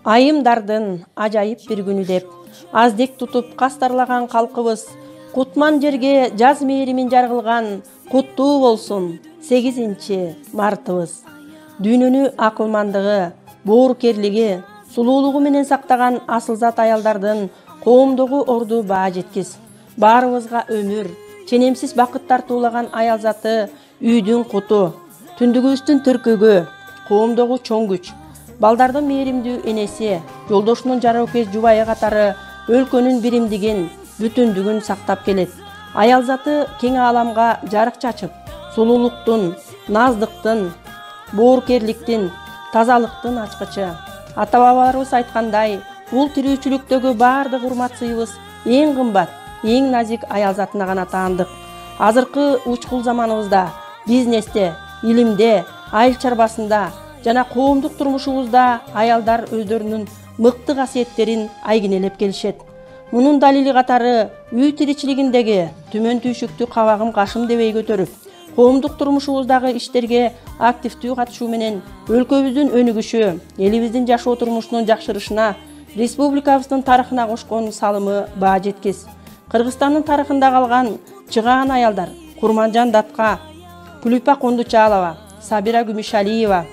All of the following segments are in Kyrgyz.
Айымдардын ажайып бир күнү деп аздек тутуп кастарлаган калкыбыз кутман жерге жаз мээримин жаргылган куттуу болсун 8-мартыбыз. Дүйнөнү акылмандыгы, боорукерлиги, сулуулугу менен сактаган асылзат аялдардын коомдогу орду баа жеткис. Баарыбызга өмүр, ченемсиз бакыт тартуулаган аял заты үйдүн куту, түндүгүбүздүн түркөгү, коомдогу чоң күч. Балдардын мээримдүү энеси, жолдошунун жарокез жубайы катары өлкөнүн биримдигин, бүтүндүгүн сактап келет. Аял заты кең ааламга жарык чачып, сулуулуктун, наздыктын, боорукерликтин, тазалыктын ачкычы. Ата-бабаларыбыз айткандай, бул тирүүчүлүктөгү баардык урмат сыйыбыз эң кымбат, эң назик аял затына гана таандык. Азыркы учкул заманыбызда бизнесте, илимде, айыл чарбасында жана коомдук турмушубузда аялдар өздөрүнүн мыкты касиеттерин айгинелеп келишет. Мунун далили катары үй тиричилигиндеги түмөн түйшүктү кабагым кашым дебей көтөрүп, коомдук турмушубуздагы иштерге активдүү катышуу менен өлкөбүздүн өнүгүшү, элибиздин жашоо турмушунун жакшырышына, республикабыздын тарыхына кошкон салымы баа жеткис. Кыргызстандын тарыхында калган чыгаан аялдар Курманжан Датка, Күлүпа Кондучалова, Сабира Күмүшалиева,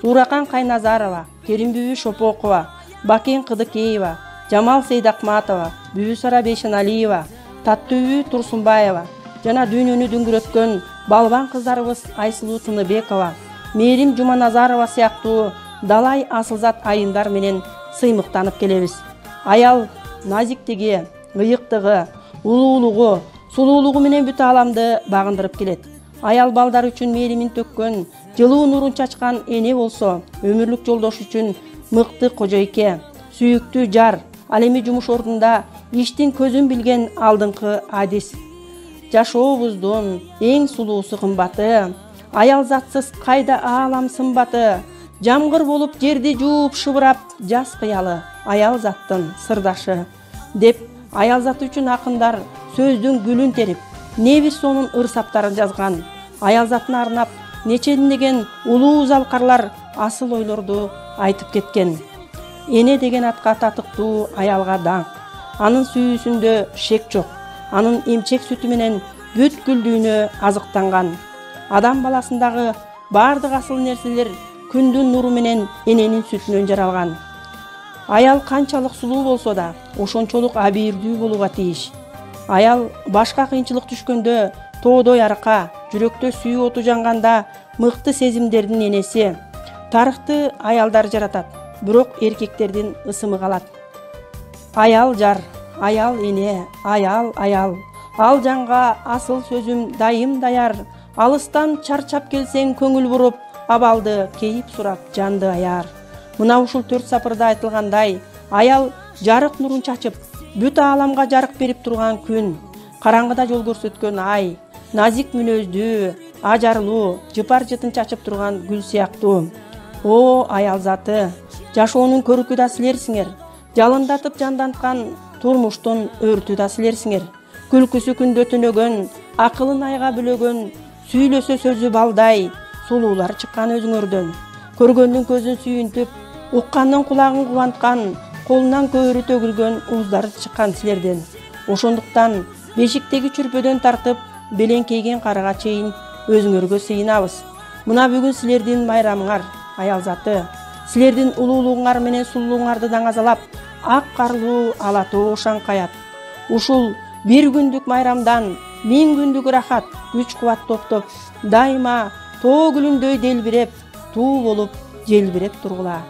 Суракан Кайназарова, Керимбүбү Шопокова, Бакен Кыдыкеева, Жамал Сейдакматова, Бүбүсара Бейшеналиева, Таттүүбү Турсунбаева жана дүйнөнү дүңгүрөткөн балбан кыздарыбыз Айсылуу Тыныбекова, Мээрим Жуманазарова сыяктуу далай асылзат айымдар менен сыймыктанып келебиз. Аял назиктиги, ыйыктыгы, улуулугу, сулуулугу менен бүт ааламды багындырып келет. Аял балдар үчүн мээримин төккөн, жылуу нурун чачкан эне болсо, өмүрлүк жолдош үчүн мыкты кожойке, сүйүктүү жар, ал эми жумуш ордунда иштин көзүн билген алдыңкы адис. Жашообуздун эң сулуусу кымбаты, аял затсыз кайда аалам сымбаты, жамгыр болуп жерди жууп шыбырап жаз кыялы, аял заттын сырдашы деп аял заты үчүн акындар сөздүн гүлүн терип, небир сонун ырсаптарын жазган. Аял затына арнап нечендеген улуу залкарлар асыл ойлорду айтып кеткен. Эне деген атка татыктуу аялга даңк. Анын сүйүүсүндө шек жок. Анын эмчек сүтү менен бүткүл дүйнө азыктанган. Адам баласындагы баардык асыл нерселер күндүн нуру менен эненин сүтүнөн жаралган. Аял канчалык сулуу болсо да, ошончолук абийирдүү болууга тийиш. Аял башка кыйынчылык түшкөндө тоодой арка, жүрөктө сүйүү оту жанганда мыкты сезимдердин энеси. Тарыхты аялдар жаратат, бирок эркектердин ысымы калат. Аял жар, аял эне, аял. Ал жанга асыл сөзүм дайым даяр. Алыстан чарчап келсең көңүл буруп, абалды кейип сурап жанды аяр. Мына ушул 4 сапырда айтылгандай, аял жарык нурун чачып, бүт ааламга жарык берип турган күн, караңгыда жол көрсөткөн ай, назик мүнөздүү, ажарлуу, жыпар жытын чачып турган гүл сыяктуу. О, аял заты, жашоонун көркү да силерсиңер, жалындатып жанданткан турмуштун өртү да силерсиңер. Күлкүсү күндө түнөгөн, акылын айга бөлөгөн, сүйлөсө сөзү балдай, сулуулар чыккан өзүңөрдөн. Көргөндүн көзүн сүйүнтүп, уккандын кулагын кубанткан, колунан көөрү төгүлгөн уздар чыккан силерден. Ошондуктан бешиктеги чүрпөдөн тартып, белеңкейген карыга чейин өзүңөргө сыйынабыз. Мына бүгүн силердин байрамыңар, аял заты. Силердин улуулугуңар менен сулуулугуңарды даңазалап, ак карлуу ала тоо шаңкаят. Ушул бир күндүк майрамдан 1000 күндүк рахат, күч кубат топтоп, дайыма тоо гүлүндөй делбиреп, туу болуп желбиреп тургула.